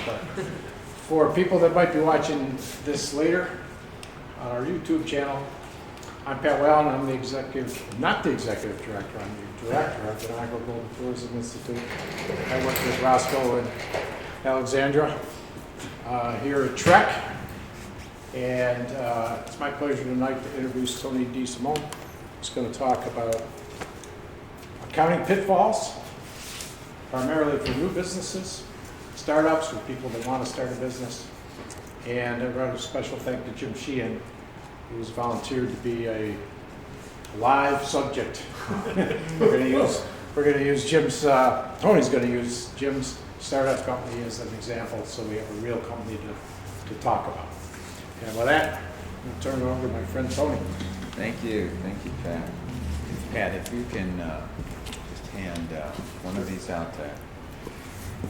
But for people that might be watching this later on our YouTube channel, I'm Pat Whalen. I'm the executive, not the executive director, I'm the director of the Niagara Global Tourism Institute. I work with Roscoe and Alexandra here at Trek. And it's my pleasure tonight to introduce Tony DeSimone. He's going to talk about accounting pitfalls, primarily for new businesses, startups, or people that want to start a business. And I wrote a special thank to Jim Sheehan, who's volunteered to be a live subject. We're going to use Jim's, Tony's going to use Jim's startup company as an example, so we have a real company to talk about. And with that, I'll turn it over to my friend Tony. Thank you, Pat. Pat, if you can just hand one of these out to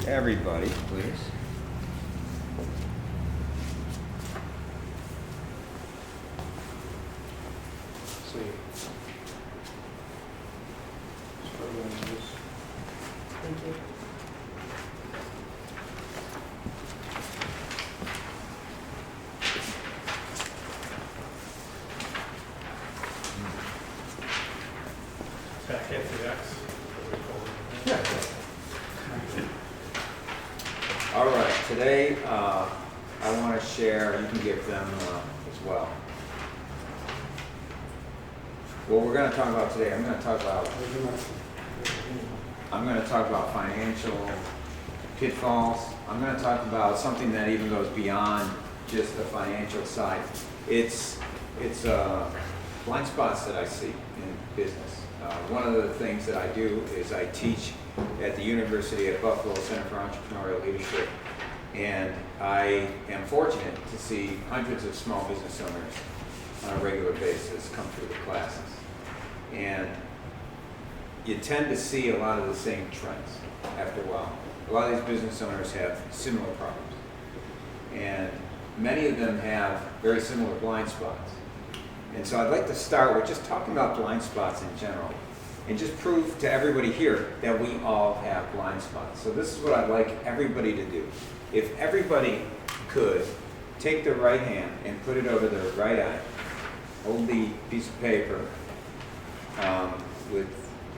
everybody, please. See. Thank you. Back into the X. All right, today I want to share, you can give them as well. What we're going to talk about today, I'm going to talk about financial pitfalls. I'm going to talk about something that even goes beyond just the financial side. It's blind spots that I see in business. One of the things that I do is I teach at the University at Buffalo Center for Entrepreneurial Leadership, and I am fortunate to see hundreds of small business owners on a regular basis come through the classes. And you tend to see a lot of the same trends after a while. A lot of these business owners have similar problems, and many of them have very similar blind spots. And so I'd like to start with just talking about blind spots in general and just prove to everybody here that we all have blind spots. So this is what I'd like everybody to do. If everybody could take their right hand and put it over their right eye, hold the piece of paper with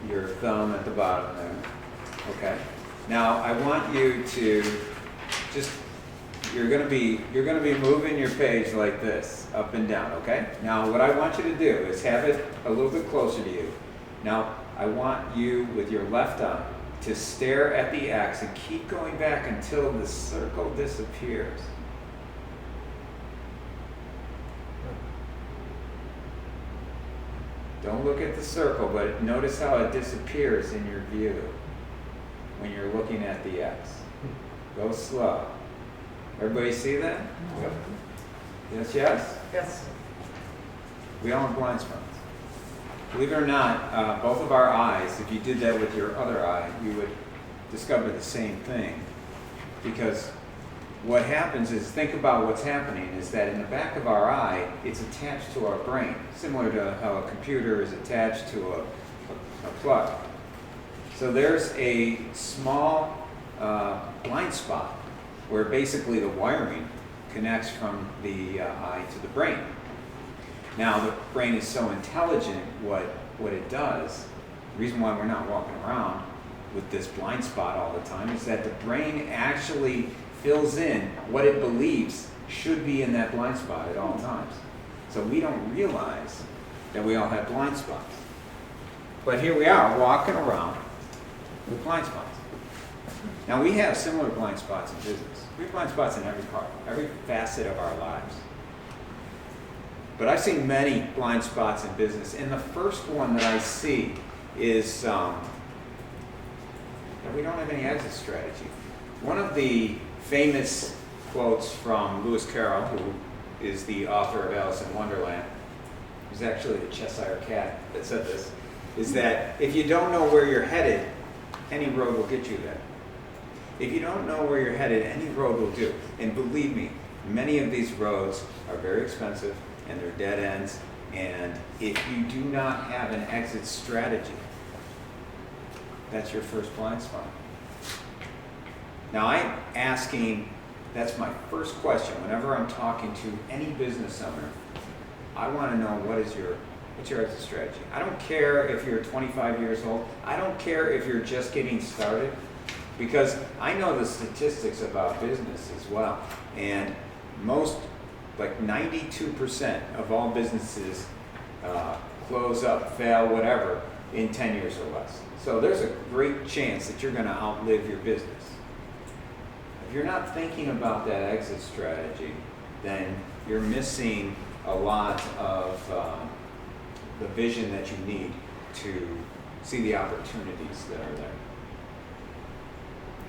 your thumb at the bottom there, okay? Now I want you to just, you're gonna be moving your page like this, up and down, okay? Now what I want you to do is have it a little bit closer to you. Now I want you, with your left eye, to stare at the X and keep going back until the circle disappears. Don't look at the circle, but notice how it disappears in your view when you're looking at the X. Go slow. Everybody see that? Yep. Yes, yes? Yes. We all have blind spots. Believe it or not, both of our eyes, if you did that with your other eye, you would discover the same thing. Because what happens is, think about what's happening, is that in the back of our eye, it's attached to our brain, similar to how a computer is attached to a plug. So there's a small blind spot where basically the wiring connects from the eye to the brain. Now the brain is so intelligent, what it does, the reason why we're not walking around with this blind spot all the time is that the brain actually fills in what it believes should be in that blind spot at all times. So we don't realize that we all have blind spots. But here we are walking around with blind spots. Now we have similar blind spots in business. We have blind spots in every part, every facet of our lives. But I've seen many blind spots in business, and the first one that I see is that we don't have any exit strategy. One of the famous quotes from Lewis Carroll, who is the author of Alice in Wonderland, who's actually the Cheshire Cat that said this, is that if you don't know where you're headed, any road will get you there. If you don't know where you're headed, any road will do. And believe me, many of these roads are very expensive and they're dead ends. And if you do not have an exit strategy, that's your first blind spot. Now I'm asking That's my first question. Whenever I'm talking to any business owner, I want to know what's your exit strategy. I don't care if you're 25 years old. I don't care if you're just getting started, because I know the statistics about business as well. And most, like 92% of all businesses close up, fail, whatever, in 10 years or less. So there's a great chance that you're going to outlive your business. If you're not thinking about that exit strategy, then you're missing a lot of the vision that you need to see the opportunities that are there.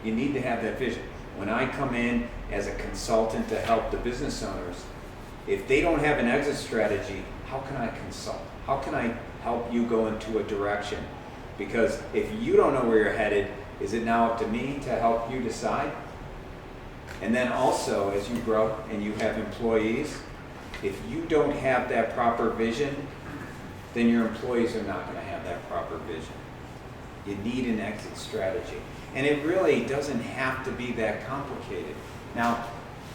You need to have that vision. When I come in as a consultant to help the business owners, if they don't have an exit strategy, how can I consult? How can I help you go into a direction? Because if you don't know where you're headed, is it now up to me to help you decide? And then also, as you grow and you have employees, if you don't have that proper vision, then your employees are not going to have that proper vision. You need an exit strategy. And it really doesn't have to be that complicated. Now,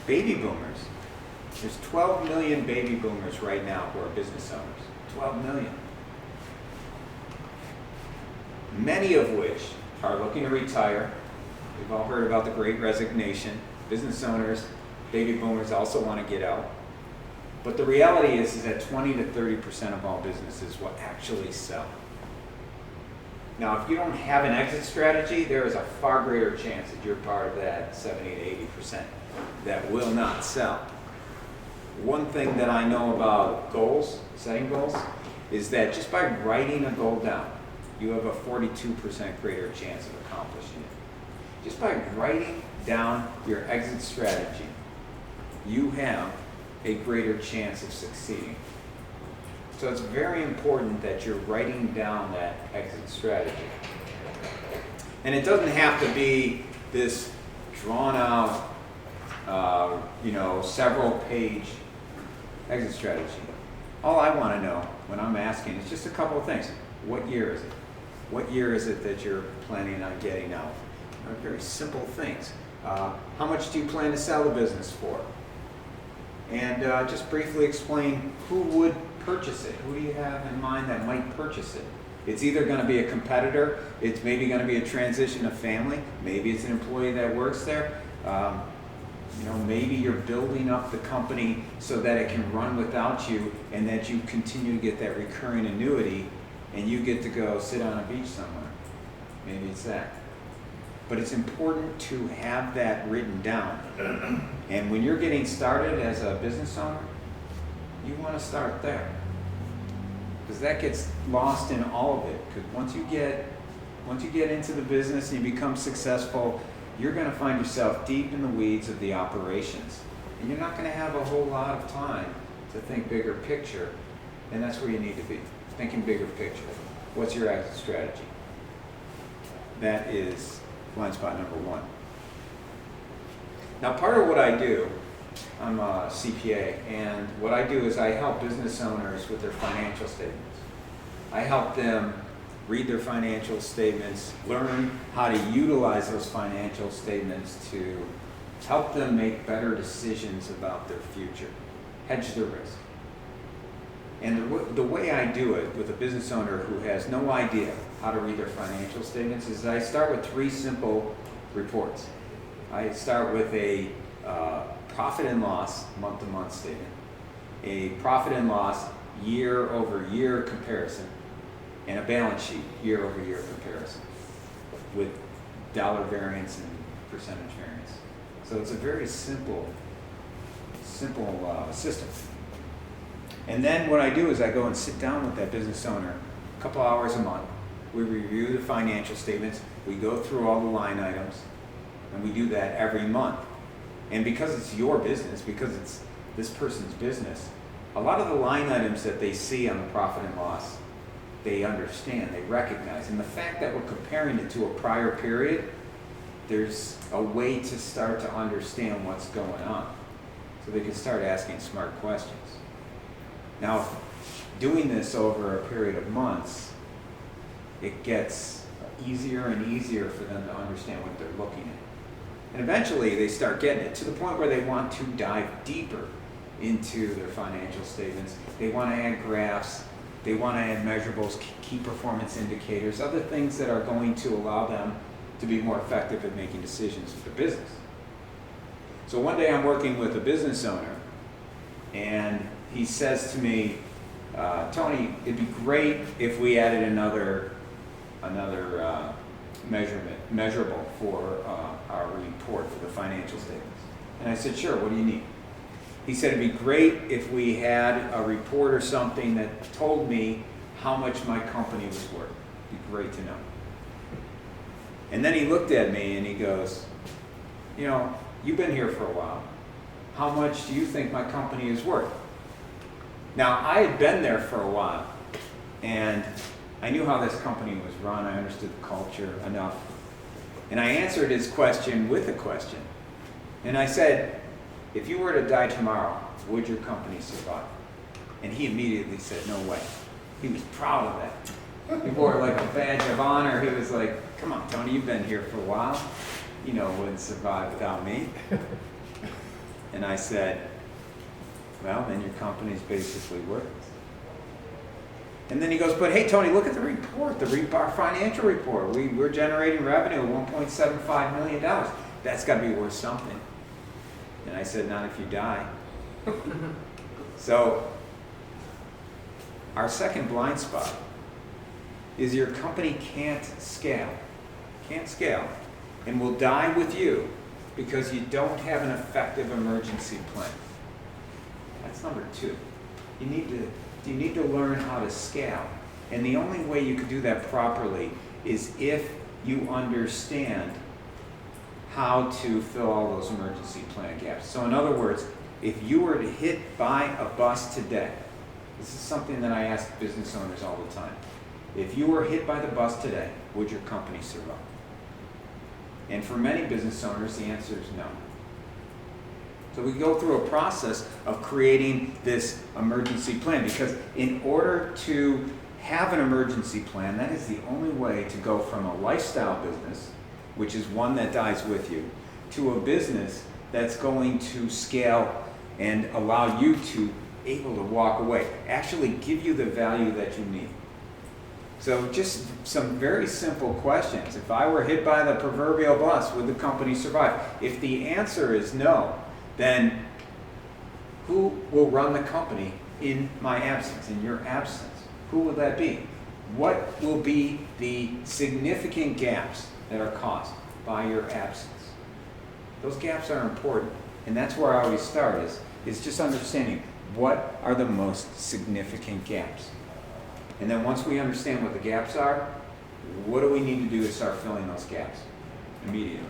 baby boomers, there's 12 million baby boomers right now who are business owners. 12 million. Many of which are looking to retire. We've all heard about the Great Resignation. Business owners, baby boomers also want to get out. But the reality is that 20 to 30% of all businesses will actually sell. Now, if you don't have an exit strategy, there is a far greater chance that you're part of that 70 to 80% that will not sell. One thing that I know about goals, setting goals, is that just by writing a goal down, you have a 42% greater chance of accomplishing it. Just by writing down your exit strategy, you have a greater chance of succeeding. So it's very important that you're writing down that exit strategy. And it doesn't have to be this drawn out, several page exit strategy. All I want to know when I'm asking is just a couple of things. What year is it? What year is it that you're planning on getting out? Very simple things. How much do you plan to sell the business for? And just briefly explain who would purchase it. Who do you have in mind that might purchase it? It's either going to be a competitor, it's maybe going to be a transition of family, maybe it's an employee that works there. Maybe you're building up the company so that it can run without you and that you continue to get that recurring annuity and you get to go sit on a beach somewhere. Maybe it's that. But it's important to have that written down. And when you're getting started as a business owner, you want to start there. Because that gets lost in all of it. Because once you get into the business and you become successful, you're going to find yourself deep in the weeds of the operations. And you're not going to have a whole lot of time to think bigger picture. And that's where you need to be, thinking bigger picture. What's your exit strategy? That is blind spot number one. Now, part of what I do, I'm a CPA, and what I do is I help business owners with their financial statements. I help them read their financial statements, learn how to utilize those financial statements to help them make better decisions about their future, hedge their risk. And the way I do it with a business owner who has no idea how to read their financial statements is I start with 3 simple reports. I start with a profit and loss month-to-month statement, a profit and loss year-over-year comparison, and a balance sheet year-over-year comparison with dollar variance and percentage variance. So it's a very simple system. And then what I do is I go and sit down with that business owner a couple hours a month. We review the financial statements, we go through all the line items, and we do that every month. And because it's your business, because it's this person's business, a lot of the line items that they see on the profit and loss, they understand, they recognize. And the fact that we're comparing it to a prior period, there's a way to start to understand what's going on. So they can start asking smart questions. Now, doing this over a period of months, it gets easier and easier for them to understand what they're looking at. And eventually they start getting it to the point where they want to dive deeper into their financial statements. They want to add graphs. They want to add measurables, key performance indicators, other things that are going to allow them to be more effective at making decisions with their business. So one day I'm working with a business owner, and he says to me, Tony, it'd be great if we added another measurable for our report for the financial statements. And I said, sure, what do you need? He said it'd be great if we had a report or something that told me how much my company was worth. It'd be great to know. And then he looked at me and he goes, you know, you've been here for a while. How much do you think my company is worth? Now, I had been there for a while, and I knew how this company was run. I understood the culture enough. And I answered his question with a question. And I said, if you were to die tomorrow, would your company survive? And he immediately said, no way. He was proud of that. He wore it like a badge of honor. He was like, come on, Tony, you've been here for a while. You know it wouldn't survive without me. And I said, well, then your company's basically worthless. And then he goes, but hey, Tony, look at the report, our financial report. We're generating revenue of $1.75 million. That's got to be worth something. And I said, not if you die. So our second blind spot is your company can't scale, and will die with you because you don't have an effective emergency plan. That's number two. You need to learn how to scale. And the only way you could do that properly is if you understand how to fill all those emergency plan gaps. So in other words, if you were to hit by a bus today, this is something that I ask business owners all the time. If you were hit by the bus today, would your company survive? And for many business owners, the answer is no. So we go through a process of creating this emergency plan, because in order to have an emergency plan, that is the only way to go from a lifestyle business, which is one that dies with you, to a business that's going to scale and allow you to able to walk away, actually give you the value that you need. So just some very simple questions. If I were hit by the proverbial bus, would the company survive? If the answer is no, then who will run the company in my absence, in your absence? Who will that be? What will be the significant gaps that are caused by your absence? Those gaps are important, and that's where I always start, is just understanding what are the most significant gaps. And then once we understand what the gaps are, what do we need to do to start filling those gaps immediately?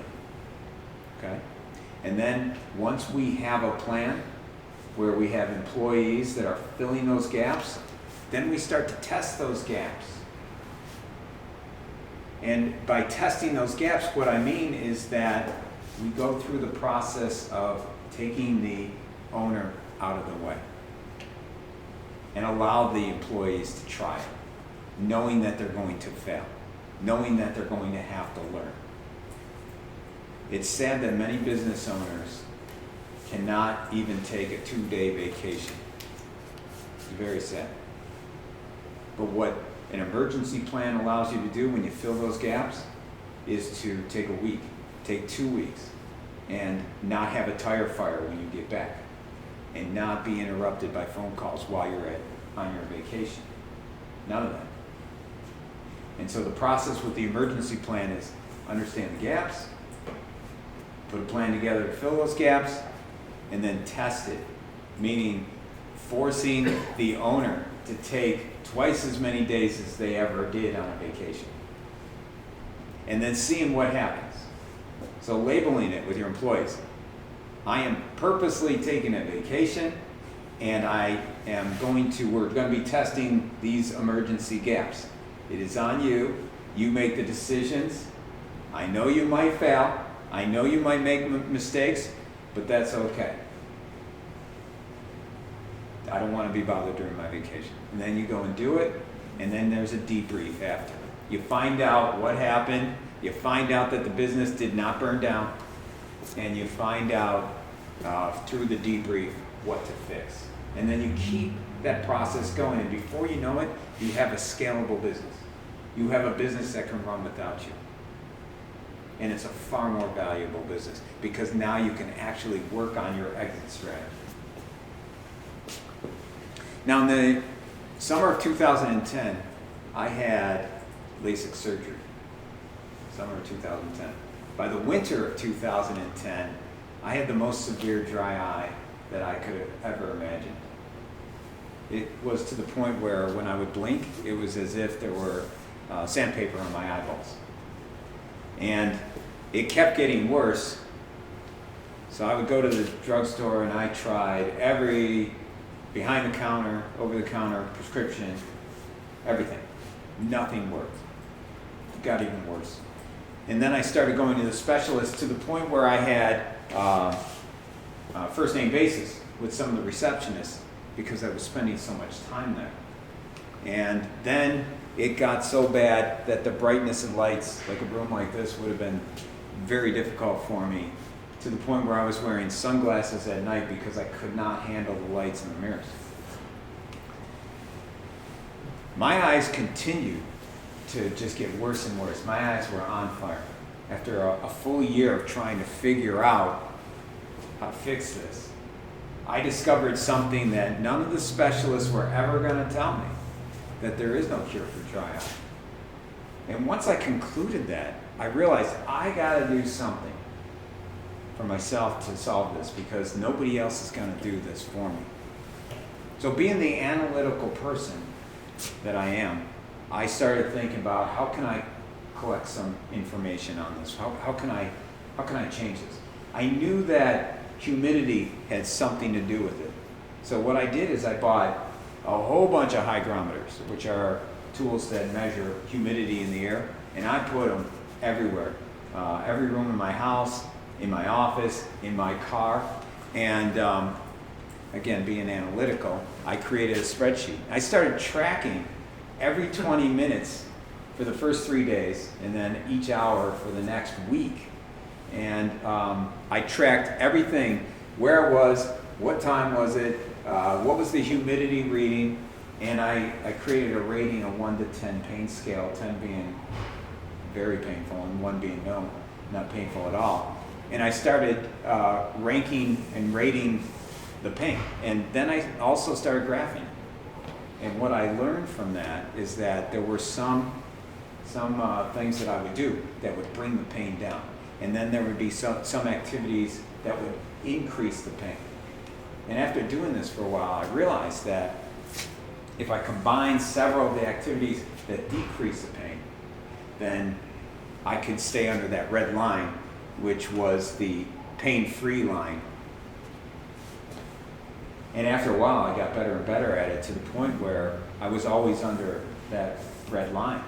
Okay? And then once we have a plan where we have employees that are filling those gaps, then we start to test those gaps. And by testing those gaps, what I mean is that we go through the process of taking the owner out of the way and allow the employees to try it, knowing that they're going to fail, knowing that they're going to have to learn. It's sad that many business owners cannot even take a 2-day vacation. It's very sad. But what an emergency plan allows you to do when you fill those gaps is to take a week, take 2 weeks, and not have a tire fire when you get back, and not be interrupted by phone calls while you're on your vacation. None of that. And so the process with the emergency plan is understand the gaps, put a plan together to fill those gaps, and then test it, meaning forcing the owner to take twice as many days as they ever did on a vacation, and then seeing what happens. So labeling it with your employees. I am purposely taking a vacation, and we're going to be testing these emergency gaps. It is on you. You make the decisions. I know you might fail. I know you might make mistakes, but that's okay. I don't want to be bothered during my vacation. And then you go and do it, and then there's a debrief after. You find out what happened. You find out that the business did not burn down. and you find out through the debrief what to fix. And then you keep that process going, and before you know it, you have a scalable business. You have a business that can run without you. And it's a far more valuable business because now you can actually work on your exit strategy. Now, in the summer of 2010, I had LASIK surgery. Summer of 2010. By the winter of 2010, I had the most severe dry eye that I could have ever imagined. It was to the point where when I would blink, it was as if there were sandpaper on my eyeballs. And it kept getting worse. So I would go to the drugstore and I tried every behind the counter, over the counter, prescription, everything. Nothing worked. It got even worse. And then I started going to the specialist to the point where I had first name basis with some of the receptionists because I was spending so much time there. And then it got so bad that the brightness and lights, like a room like this, would have been very difficult for me, to the point where I was wearing sunglasses at night because I could not handle the lights in the mirrors. My eyes continued to just get worse and worse. My eyes were on fire. After a full year of trying to figure out how to fix this, I discovered something that none of the specialists were ever going to tell me, that there is no cure for dry eye. And once I concluded that, I realized I got to do something for myself to solve this because nobody else is going to do this for me. So being the analytical person that I am, I started thinking about how can I collect some information on this? How can I change this? I knew that humidity had something to do with it. So what I did is I bought a whole bunch of hygrometers, which are tools that measure humidity in the air, and I put them everywhere. Every room in my house, in my office, in my car, and again, being analytical, I created a spreadsheet. I started tracking every 20 minutes for the first 3 days, and then each hour for the next week. And I tracked everything, where it was, what time was it, what was the humidity reading, and I created a rating, a 1 to 10 pain scale, 10 being very painful and 1 being no, not painful at all. And I started ranking and rating the pain. And then I also started graphing. And what I learned from that is that there were some things that I would do that would bring the pain down. And then there would be some activities that would increase the pain. And after doing this for a while, I realized that if I combine several of the activities that decrease the pain, then I could stay under that red line, which was the pain-free line. And after a while, I got better and better at it to the point where I was always under that red line.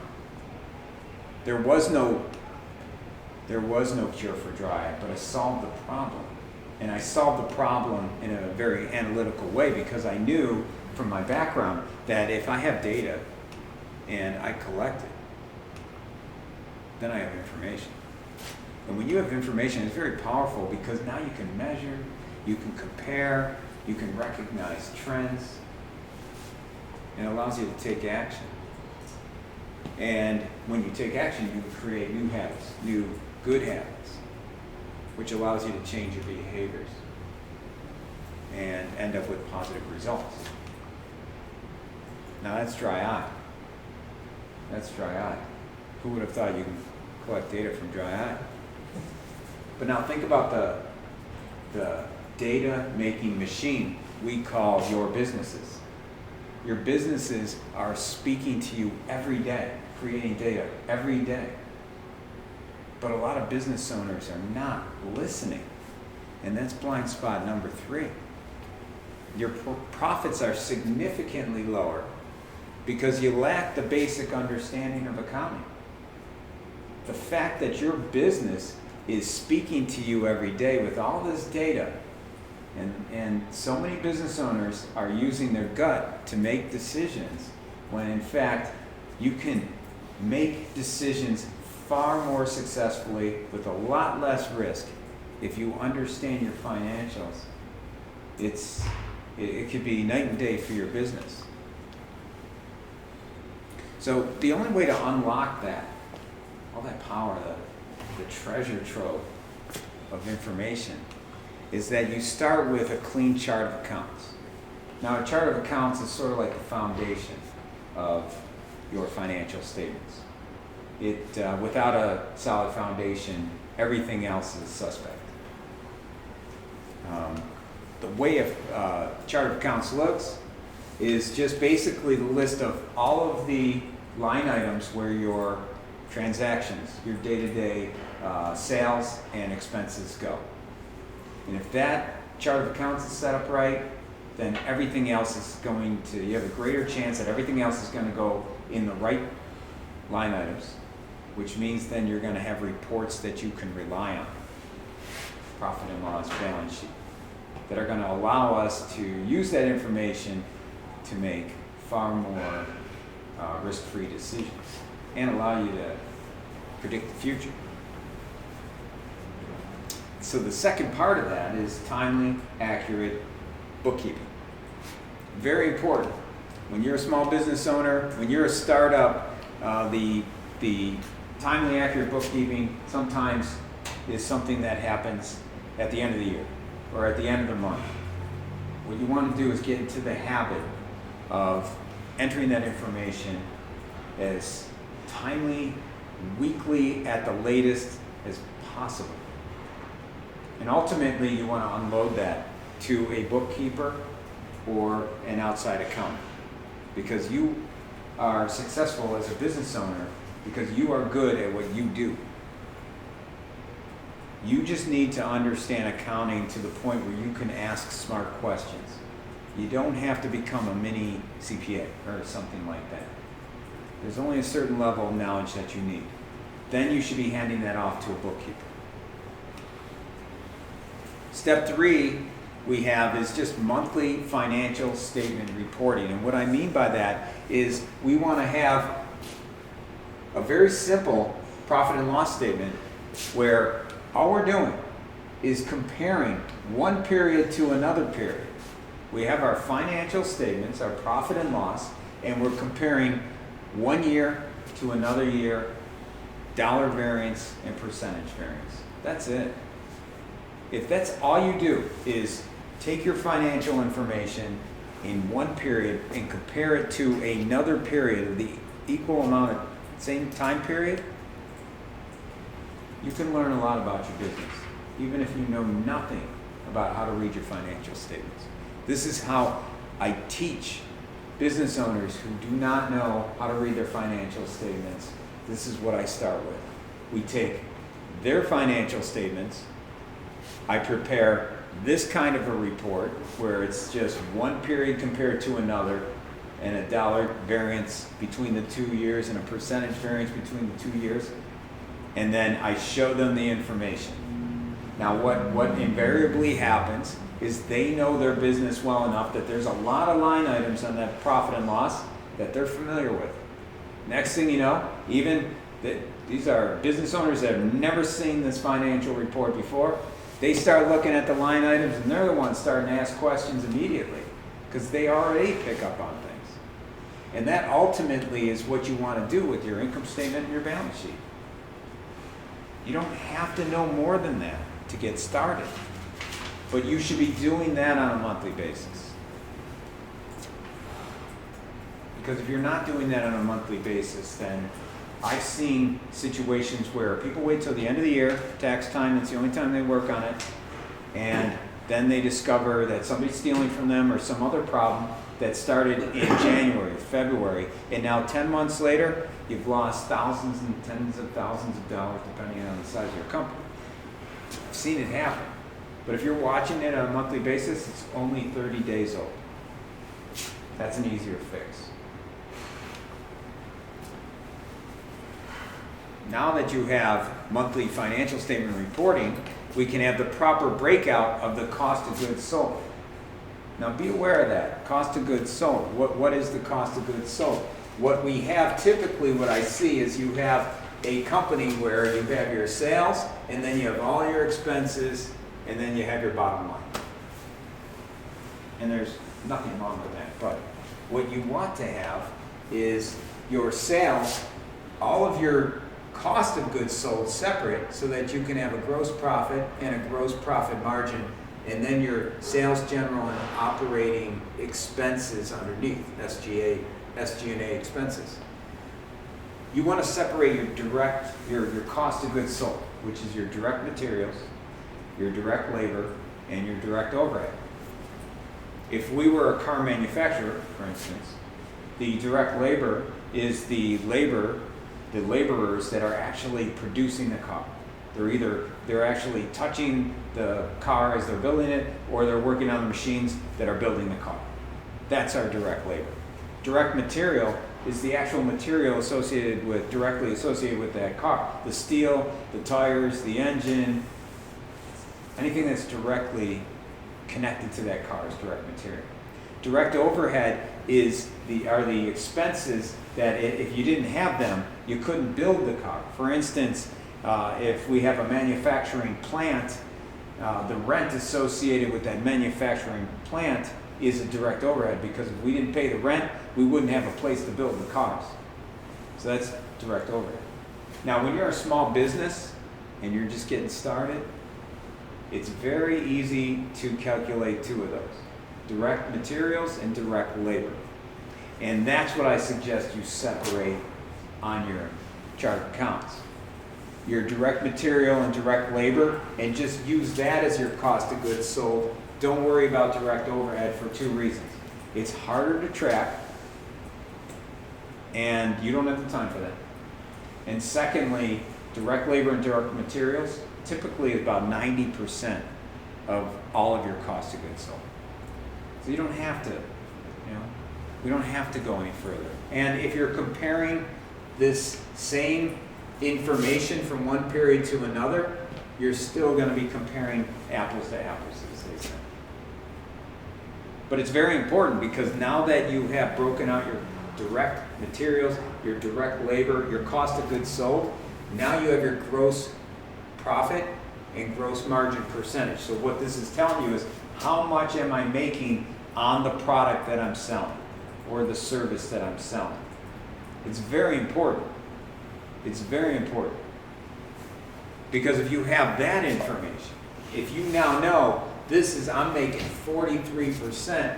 There was no cure for dry eye, but I solved the problem. And I solved the problem in a very analytical way because I knew from my background that if I have data and I collect it, then I have information. And when you have information, it's very powerful because now you can measure, you can compare, you can recognize trends, and it allows you to take action. And when you take action, you can create new habits, new good habits, which allows you to change your behaviors and end up with positive results. Now that's dry eye. That's dry eye. Who would have thought you can collect data from dry eye? But now think about the data-making machine we call your businesses. Your businesses are speaking to you every day, creating data every day. But a lot of business owners are not listening. And that's blind spot number 3. Your profits are significantly lower because you lack the basic understanding of accounting. The fact that your business is speaking to you every day with all this data, and so many business owners are using their gut to make decisions when in fact you can make decisions far more successfully with a lot less risk if you understand your financials, it could be night and day for your business. So the only way to unlock that, all that power, the treasure trove of information, is that you start with a clean chart of accounts. Now, a chart of accounts is sort of like the foundation of your financial statements. Without a solid foundation, everything else is suspect. The way a chart of accounts looks is just basically the list of all of the line items where your transactions, your day-to-day sales and expenses go. And if that chart of accounts is set up right, then everything else is you have a greater chance that everything else is going to go in the right line items, which means then you're going to have reports that you can rely on, profit and loss balance sheet, that are going to allow us to use that information to make far more risk-free decisions and allow you to predict the future. So the second part of that is timely, accurate bookkeeping. Very important. When you're a small business owner, when you're a startup, the timely, accurate bookkeeping sometimes is something that happens at the end of the year or at the end of the month. What you want to do is get into the habit of entering that information as timely, weekly at the latest as possible. And ultimately, you want to unload that to a bookkeeper or an outside accountant, because you are successful as a business owner because you are good at what you do. You just need to understand accounting to the point where you can ask smart questions. You don't have to become a mini CPA or something like that. There's only a certain level of knowledge that you need. Then you should be handing that off to a bookkeeper. Step 3 we have is just monthly financial statement reporting. And what I mean by that is we want to have a very simple profit and loss statement where all we're doing is comparing one period to another period. We have our financial statements, our profit and loss, and we're comparing one year to another year, dollar variance and percentage variance. That's it. If that's all you do is take your financial information in one period and compare it to another period of the equal amount of same time period, you can learn a lot about your business, even if you know nothing about how to read your financial statements. This is how I teach business owners who do not know how to read their financial statements. This is what I start with. We take their financial statements, I prepare this kind of a report where it's just one period compared to another and a dollar variance between the 2 years and a percentage variance between the 2 years, and then I show them the information. Now what invariably happens is they know their business well enough that there's a lot of line items on that profit and loss that they're familiar with. Next thing you know, even these are business owners that have never seen this financial report before. They start looking at the line items and they're the ones starting to ask questions immediately because they already pick up on things. And that ultimately is what you want to do with your income statement and your balance sheet. You don't have to know more than that to get started, but you should be doing that on a monthly basis. Because if you're not doing that on a monthly basis, then I've seen situations where people wait till the end of the year, tax time, it's the only time they work on it, and then they discover that somebody's stealing from them or some other problem that started in January, February, and now 10 months later, you've lost thousands and tens of thousands of dollars depending on the size of your company. I've seen it happen. But if you're watching it on a monthly basis, it's only 30 days old. That's an easier fix. Now that you have monthly financial statement reporting, we can have the proper breakout of the cost of goods sold. Now be aware of that, cost of goods sold. What is the cost of goods sold? What we have typically, what I see is you have a company where you have your sales, and then you have all your expenses, and then you have your bottom line. And there's nothing wrong with that. But what you want to have is your sales, all of your cost of goods sold separate, so that you can have a gross profit and a gross profit margin, and then your sales, general, and operating expenses underneath, SG&A expenses. You want to separate your cost of goods sold, which is your direct materials, your direct labor, and your direct overhead. If we were a car manufacturer, for instance, the direct labor is the laborers that are actually producing the car. They're actually touching the car as they're building it, or they're working on the machines that are building the car. That's our direct labor. Direct material is the actual material directly associated with that car. The steel, the tires, the engine, anything that's directly connected to that car is direct material. Direct overhead are the expenses that if you didn't have them, you couldn't build the car. For instance, if we have a manufacturing plant, the rent associated with that manufacturing plant is a direct overhead, because if we didn't pay the rent, we wouldn't have a place to build the cars. So that's direct overhead. Now, when you're a small business and you're just getting started, it's very easy to calculate two of those: direct materials and direct labor. And that's what I suggest you separate on your chart of accounts. Your direct material and direct labor, and just use that as your cost of goods sold. Don't worry about direct overhead for two reasons. It's harder to track, and you don't have the time for that. And secondly, direct labor and direct materials typically about 90% of all of your cost of goods sold. So you don't have to, we don't have to go any further. And if you're comparing this same information from one period to another, you're still going to be comparing apples to apples, as they say. But it's very important, because now that you have broken out your direct materials, your direct labor, your cost of goods sold, now you have your gross profit and gross margin percentage. So what this is telling you is, how much am I making on the product that I'm selling, or the service that I'm selling? It's very important. It's very important. Because if you have that information, if you now know I'm making 43%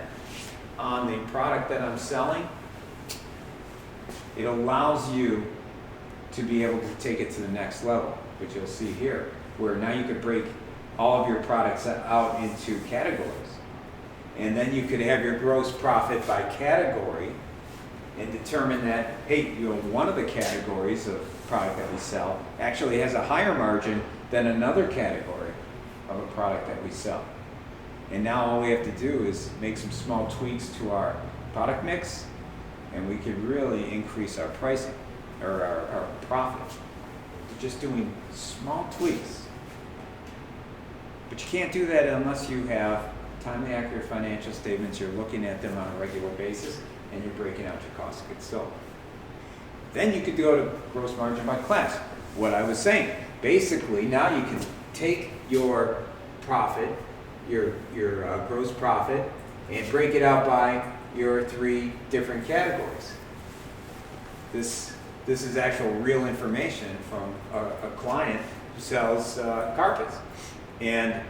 on the product that I'm selling, it allows you to be able to take it to the next level, which you'll see here, where now you could break all of your products out into categories. And then you could have your gross profit by category, and determine that, hey, one of the categories of product that we sell actually has a higher margin than another category of a product that we sell. And now all we have to do is make some small tweaks to our product mix, and we could really increase our pricing, or our profit. Just doing small tweaks. But you can't do that unless you have timely, accurate financial statements, you're looking at them on a regular basis, and you're breaking out your cost of goods sold. Then you could go to gross margin by class. What I was saying, basically now you can take your profit, your gross profit, and break it out by your three different categories. This is actual real information from a client who sells carpets, and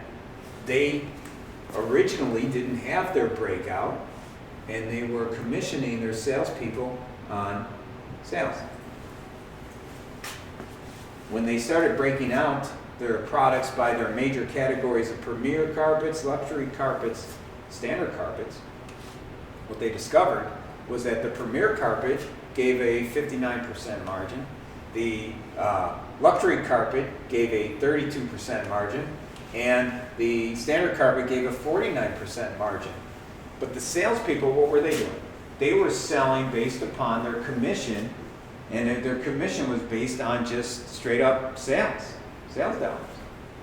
they originally didn't have their breakout, and they were commissioning their salespeople on sales. When they started breaking out their products by their major categories of premier carpets, luxury carpets, standard carpets, what they discovered was that the premier carpet gave a 59% margin, the luxury carpet gave a 32% margin, and the standard carpet gave a 49% margin. But the salespeople, what were they doing? They were selling based upon their commission, and their commission was based on just straight up sales dollars.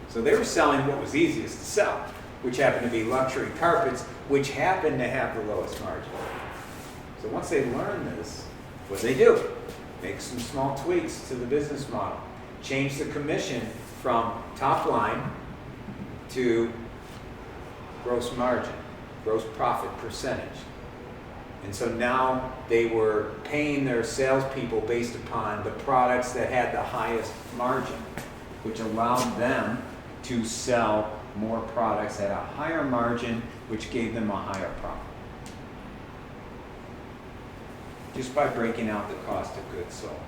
So they were selling what was easiest to sell, which happened to be luxury carpets, which happened to have the lowest margin. So once they learned this, what did they do? make some small tweaks to the business model. Change the commission from top line to gross margin, gross profit percentage. And so now they were paying their salespeople based upon the products that had the highest margin, which allowed them to sell more products at a higher margin, which gave them a higher profit. Just by breaking out the cost of goods sold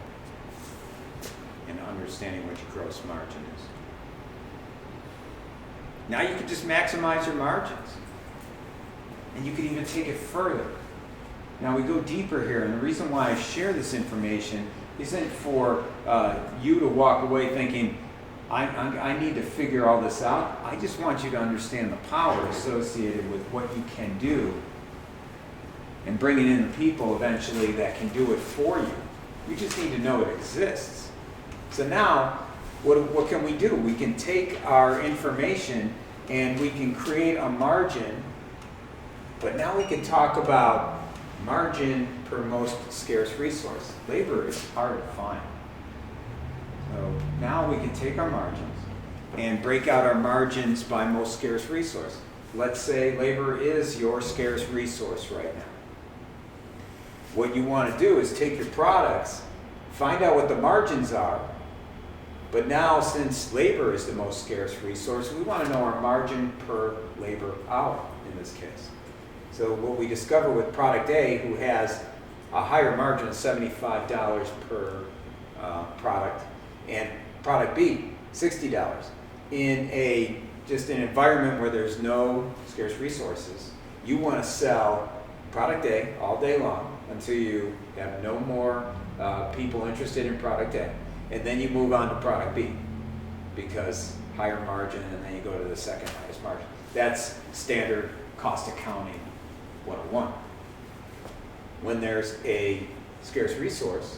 and understanding what your gross margin is. Now you can just maximize your margins. And you can even take it further. Now we go deeper here, and the reason why I share this information isn't for you to walk away thinking, I need to figure all this out. I just want you to understand the power associated with what you can do and bringing in the people eventually that can do it for you. You just need to know it exists. So now, what can we do? We can take our information and we can create a margin, but now we can talk about margin per most scarce resource. Labor is hard to find. So now we can take our margins and break out our margins by most scarce resource. Let's say labor is your scarce resource right now. What you want to do is take your products, find out what the margins are, but now since labor is the most scarce resource, we want to know our margin per labor hour in this case. So what we discover with product A, who has a higher margin of $75 per product, and product B, $60, in just an environment where there's no scarce resources, you want to sell product A all day long until you have no more people interested in product A. And then you move on to product B because higher margin, and then you go to the second highest margin. That's standard cost accounting 101. When there's a scarce resource,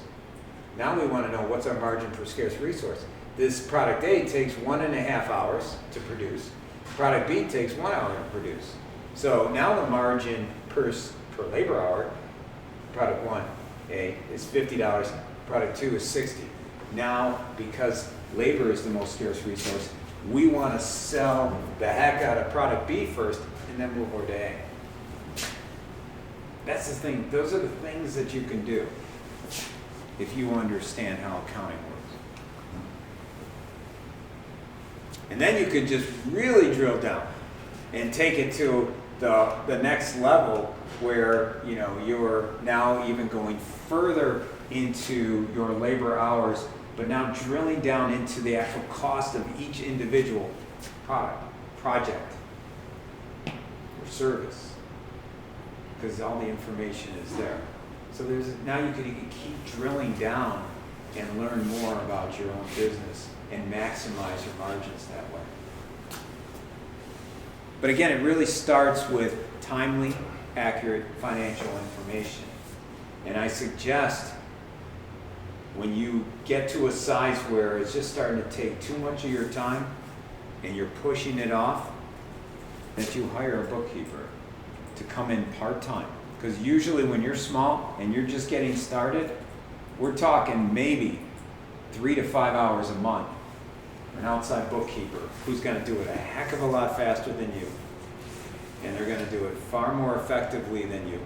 now we want to know what's our margin per scarce resource. This product A takes 1.5 hours to produce. Product B takes 1 hour to produce. So now the margin per labor hour, product 1A is $50, product 2 is $60. Now, because labor is the most scarce resource, we want to sell the heck out of product B first and then move over to A. That's the thing. Those are the things that you can do if you understand how accounting works. And then you can just really drill down and take it to the next level where you're now even going further into your labor hours, but now drilling down into the actual cost of each individual product, project, or service, because all the information is there. So now you can keep drilling down and learn more about your own business and maximize your margins that way. But again, it really starts with timely, accurate financial information. And I suggest when you get to a size where it's just starting to take too much of your time and you're pushing it off, that you hire a bookkeeper to come in part-time. Because usually when you're small and you're just getting started, we're talking maybe 3 to 5 hours a month. An outside bookkeeper who's going to do it a heck of a lot faster than you. And they're going to do it far more effectively than you.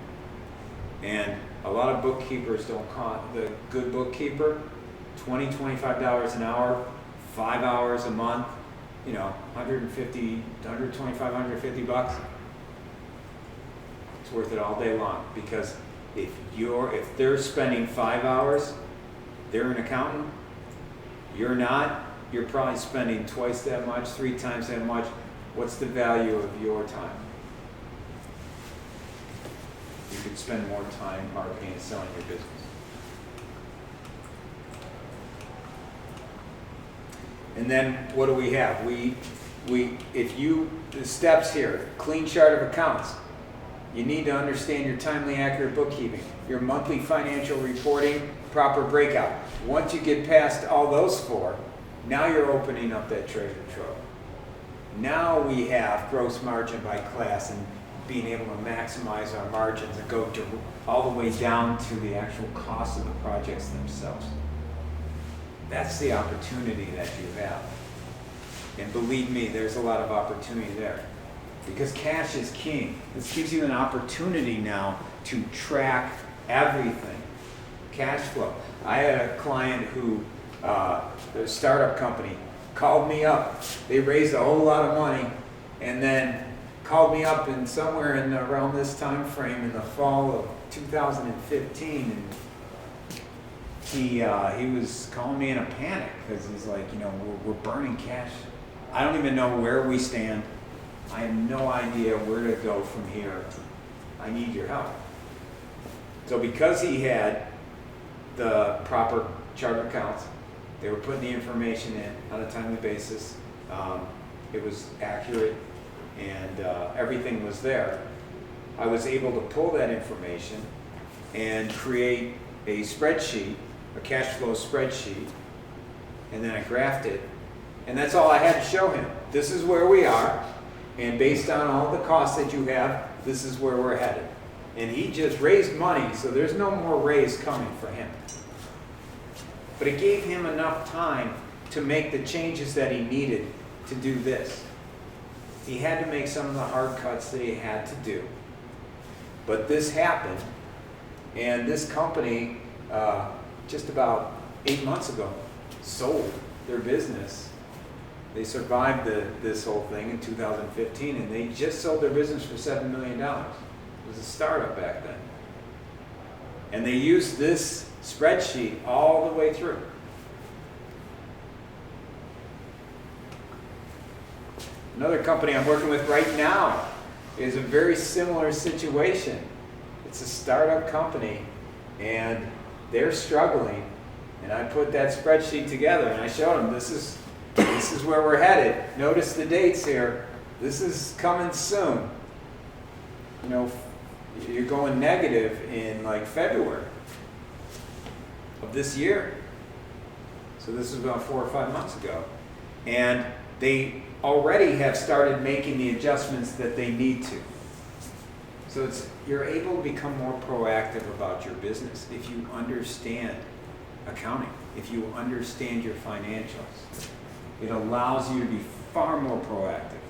And a lot of bookkeepers don't cost, the good bookkeeper, $20, $25 an hour, 5 hours a month, $150, $125, $150. It's worth it all day long, because if they're spending 5 hours, they're an accountant, you're not, you're probably spending twice that much, 3 times that much. What's the value of your time? You could spend more time marketing and selling your business. And then what do we have? The steps here, clean chart of accounts. You need to understand your timely, accurate bookkeeping, your monthly financial reporting, proper breakout. Once you get past all those 4, now you're opening up that treasure trove. Now we have gross margin by class, and being able to maximize our margins and go all the way down to the actual cost of the projects themselves. That's the opportunity that you have. And believe me, there's a lot of opportunity there. Because cash is king. This gives you an opportunity now to track everything. Cash flow. I had a client who, a startup company, called me up. They raised a whole lot of money and then called me up in somewhere in around this time frame in the fall of 2015, and he was calling me in a panic because he's like, we're burning cash. I don't even know where we stand. I have no idea where to go from here. I need your help. So because he had the proper chart of accounts, they were putting the information in on a timely basis. It was accurate, and everything was there. I was able to pull that information and create a spreadsheet, a cash flow spreadsheet, and then I graphed it. And that's all I had to show him. This is where we are, and based on all the costs that you have, this is where we're headed. And he just raised money, so there's no more raise coming for him. But it gave him enough time to make the changes that he needed to do this. He had to make some of the hard cuts that he had to do. But this happened, and this company, just about 8 months ago, sold their business. They survived this whole thing in 2015, and they just sold their business for $7 million. It was a startup back then. And they used this spreadsheet all the way through. Another company I'm working with right now is a very similar situation. It's a startup company, and they're struggling. And I put that spreadsheet together, and I showed them, this is where we're headed. Notice the dates here. This is coming soon. You're going negative in like February of this year. So this was about 4 or 5 months ago. And they already have started making the adjustments that they need to. So you're able to become more proactive about your business if you understand accounting, if you understand your financials. It allows you to be far more proactive.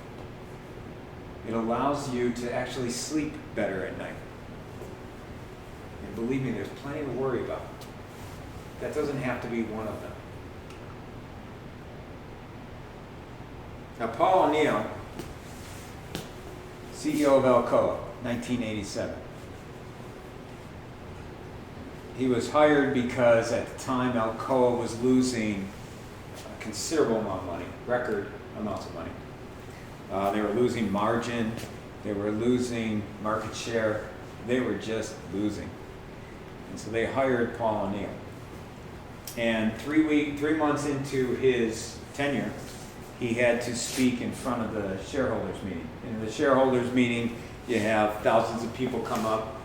It allows you to actually sleep better at night. And believe me, there's plenty to worry about. That doesn't have to be one of them. Now, Paul O'Neill, CEO of Alcoa, 1987. He was hired because at the time Alcoa was losing a considerable amount of money, record amounts of money. They were losing margin, they were losing market share, they were just losing. And so they hired Paul O'Neill. And 3 months into his tenure, he had to speak in front of the shareholders meeting. In the shareholders meeting, you have thousands of people come up.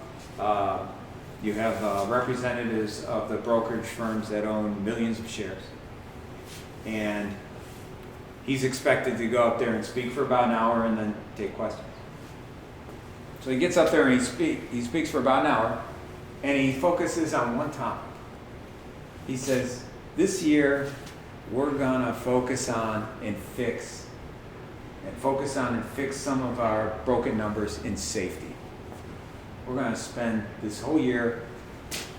You have representatives of the brokerage firms that own millions of shares. And he's expected to go up there and speak for about an hour and then take questions. So he gets up there and he speaks for about an hour, and he focuses on one topic. He says, this year, we're gonna focus on and fix some of our broken numbers in safety. We're gonna spend this whole year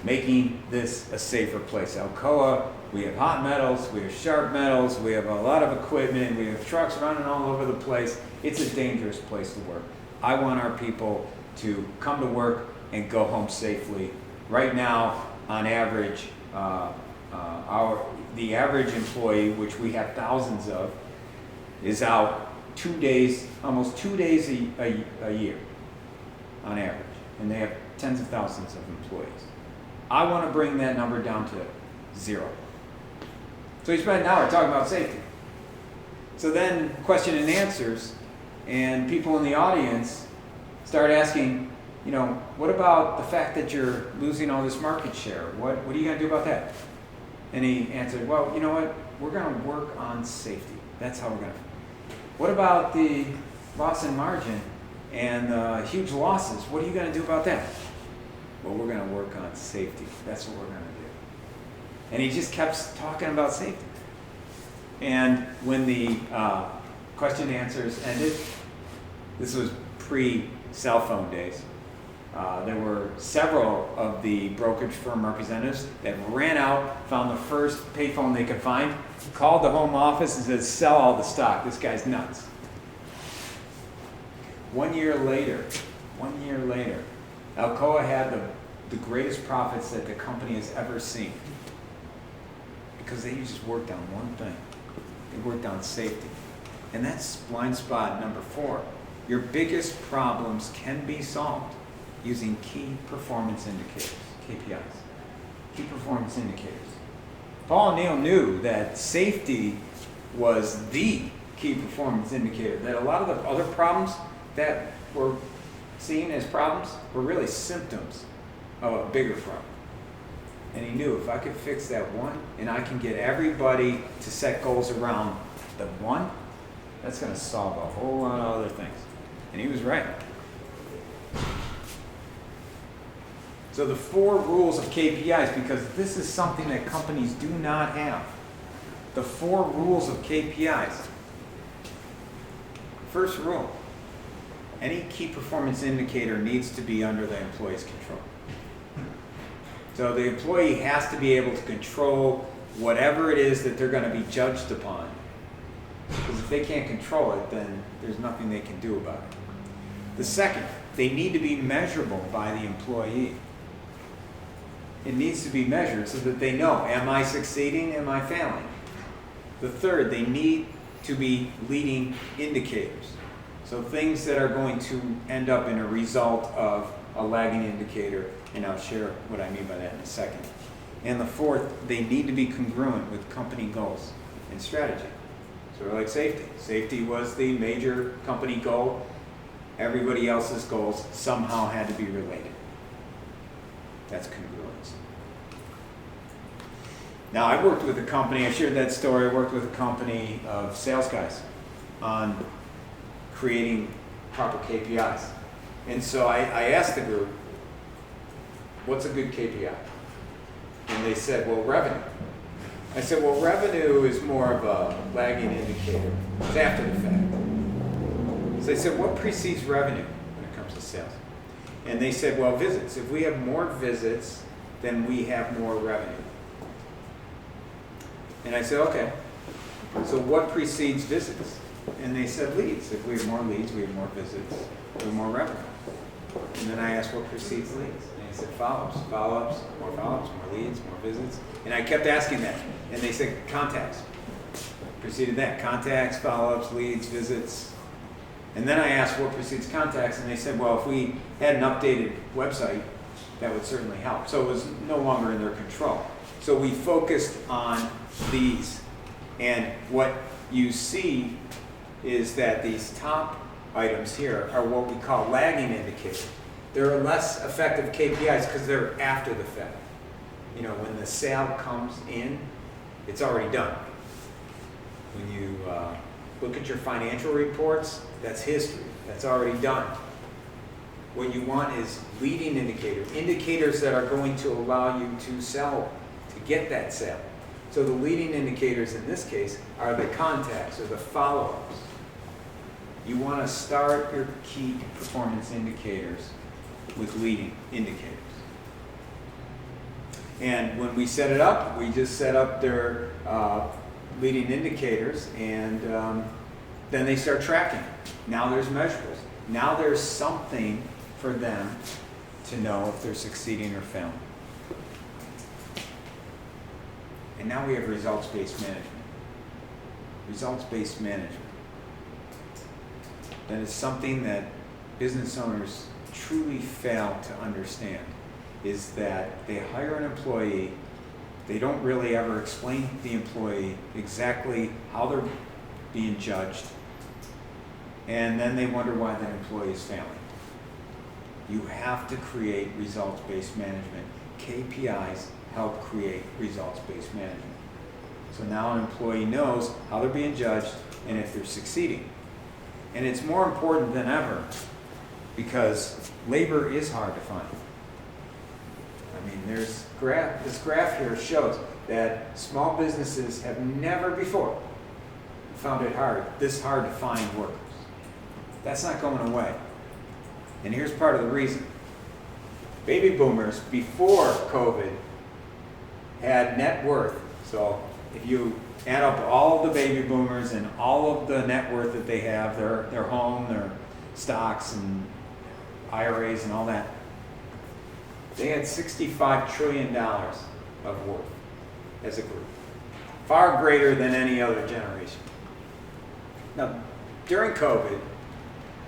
making this a safer place. Alcoa, we have hot metals, we have sharp metals, we have a lot of equipment, we have trucks running all over the place. It's a dangerous place to work. I want our people to come to work and go home safely. Right now, on average, the average employee, which we have thousands of, is out 2 days, almost 2 days a year on average. And they have tens of thousands of employees. I want to bring that number down to 0. So he spent an hour talking about safety. So then question and answers, and people in the audience start asking, what about the fact that you're losing all this market share? What are you going to do about that? And he answered, well, you know what? We're going to work on safety. That's how we're going to. What about the loss in margin and huge losses. What are you going to do about that? Well, we're going to work on safety. That's what we're going to do. And he just kept talking about safety. And when the question and answers ended, this was pre-cell phone days, there were several of the brokerage firm representatives that ran out, found the first payphone they could find, called the home office and said, sell all the stock. This guy's nuts. 1 year later, Alcoa had the greatest profits that the company has ever seen because they just worked on one thing. They worked on safety. And that's blind spot number 4. Your biggest problems can be solved using key performance indicators, KPIs. Key performance indicators. Paul and Neil knew that safety was the key performance indicator, that a lot of the other problems that were seen as problems were really symptoms of a bigger problem. And he knew if I could fix that one and I can get everybody to set goals around the one, that's going to solve a whole lot of other things. And he was right. So the 4 rules of KPIs, because this is something that companies do not have. The 4 rules of KPIs. First rule, any key performance indicator needs to be under the employee's control. So the employee has to be able to control whatever it is that they're going to be judged upon. Because if they can't control it, then there's nothing they can do about it. The second, they need to be measurable by the employee. It needs to be measured so that they know, am I succeeding, am I failing? The third, they need to be leading indicators. So things that are going to end up in a result of a lagging indicator, and I'll share what I mean by that in a second. And the fourth, they need to be congruent with company goals and strategy. So like safety. Safety was the major company goal. Everybody else's goals somehow had to be related. That's congruence. Now, I worked with a company, I shared that story, I worked with a company of sales guys on creating proper KPIs. And so I asked the group, what's a good KPI? And they said, well, revenue. I said, well, revenue is more of a lagging indicator. It's after the fact. So they said, what precedes revenue when it comes to sales? And they said, well, visits. If we have more visits, then we have more revenue. And I said, okay. So what precedes visits? And they said leads. If we have more leads, we have more visits, we have more revenue. And then I asked what precedes leads. And they said follow-ups, more leads, more visits. And I kept asking that. And they said contacts. Preceded that. Contacts, follow-ups, leads, visits. And then I asked what precedes contacts, and they said, well, if we had an updated website, that would certainly help. So it was no longer in their control. So we focused on these. And what you see is that these top items here are what we call lagging indicators. They're less effective KPIs because they're after the fact. You know, when the sale comes in, it's already done. When you look at your financial reports, that's history. That's already done. What you want is leading indicators, indicators that are going to allow you to sell, to get that sale. So the leading indicators in this case are the contacts or the follow-ups. You want to start your key performance indicators with leading indicators. And when we set it up, we just set up their leading indicators, and then they start tracking. Now there's measurables. Now there's something for them to know if they're succeeding or failing. And now we have results-based management. Results-based management. That is something that business owners truly fail to understand, is that they hire an employee, they don't really ever explain to the employee exactly how they're being judged, and then they wonder why that employee is failing. You have to create results-based management. KPIs help create results-based management. So now an employee knows how they're being judged and if they're succeeding. And it's more important than ever because labor is hard to find. I mean, this graph here shows that small businesses have never before found it this hard to find workers. That's not going away. And here's part of the reason. Baby boomers before COVID had net worth. So if you add up all of the baby boomers and all of the net worth that they have, their home, their stocks and IRAs and all that, they had $65 trillion of worth as a group. Far greater than any other generation. Now, during COVID,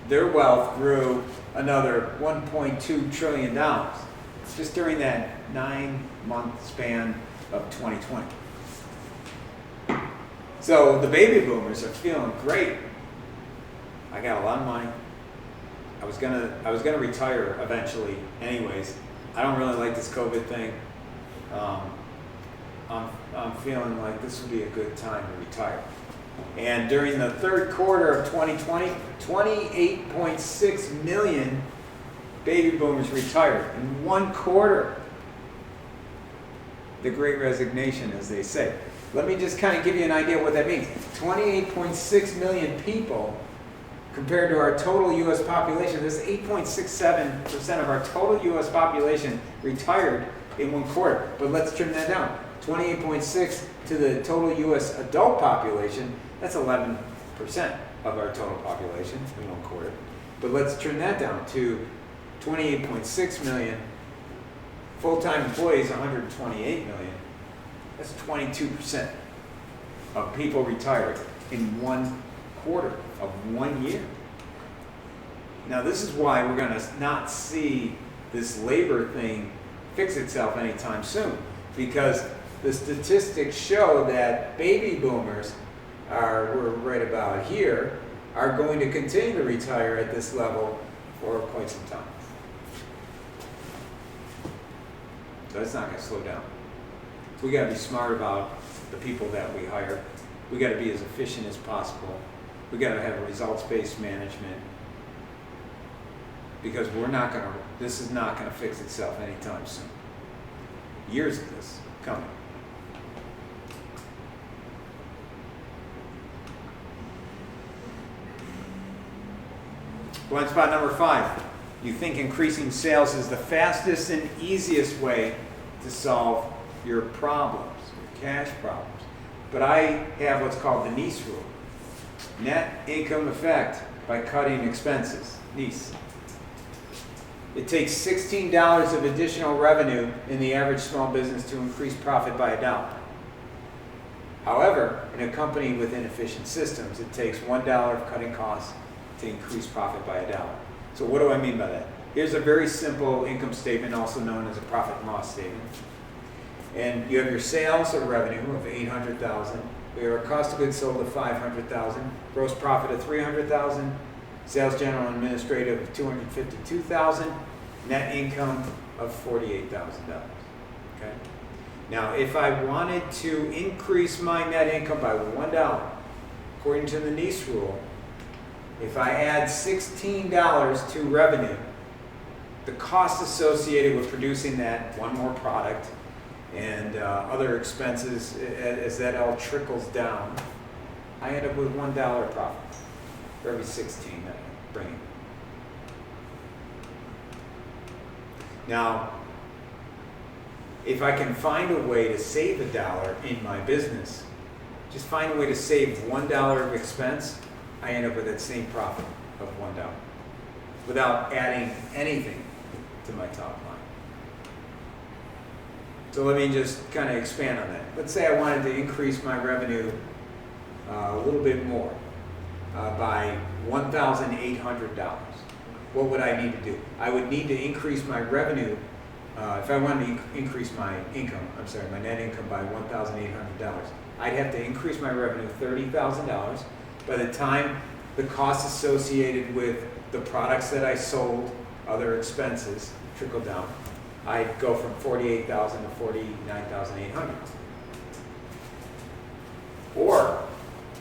their wealth grew another $1.2 trillion just during that 9-month span of 2020. So the baby boomers are feeling great. I got a lot of money. I was gonna retire eventually anyways. I don't really like this COVID thing. I'm feeling like this would be a good time to retire. And during the third quarter of 2020, 28.6 million baby boomers retired in one quarter. The Great Resignation, as they say. Let me just kind of give you an idea of what that means. 28.6 million people compared to our total U.S. population. This is 8.67% of our total U.S. population retired in one quarter. But let's trim that down. 28.6 to the total U.S. adult population, that's 11% of our total population in one quarter. But let's trim that down to 28.6 million. Full-time employees, 128 million. That's 22% of people retired in one quarter of 1 year. Now this is why we're going to not see this labor thing fix itself anytime soon, because the statistics show that baby boomers we're right about here, are going to continue to retire at this level for quite some time. So it's not going to slow down. So we got to be smart about the people that we hire. We got to be as efficient as possible. We got to have a results-based management, because this is not going to fix itself anytime soon. Years of this coming. Blind spot number 5. You think increasing sales is the fastest and easiest way to solve your problems, your cash problems. But I have what's called the NICE rule. Net income effect by cutting expenses. NICE. It takes $16 of additional revenue in the average small business to increase profit by $1. However, in a company with inefficient systems, it takes $1 of cutting costs to increase profit by $1. So what do I mean by that? Here's a very simple income statement, also known as a profit and loss statement. And you have your sales or revenue of $800,000. We have our cost of goods sold of $500,000, gross profit of $300,000, sales general and administrative of $252,000, net income of $48,000. Okay. Now, if I wanted to increase my net income by $1, according to the NICE rule, if I add $16 to revenue, the cost associated with producing that one more product and other expenses, as that all trickles down, I end up with $1 profit for every 16 that I bring in. Now, if I can find a way to save $1 in my business, just find a way to save $1 of expense, I end up with that same profit of $1 without adding anything to my top line. So let me just kind of expand on that. Let's say I wanted to increase my revenue a little bit more by $1,800. What would I need to do? I would need to increase my revenue, if I wanted to increase my net income by $1,800. I'd have to increase my revenue $30,000. By the time the costs associated with the products that I sold, other expenses, trickle down, I'd go from $48,000 to $49,800. Or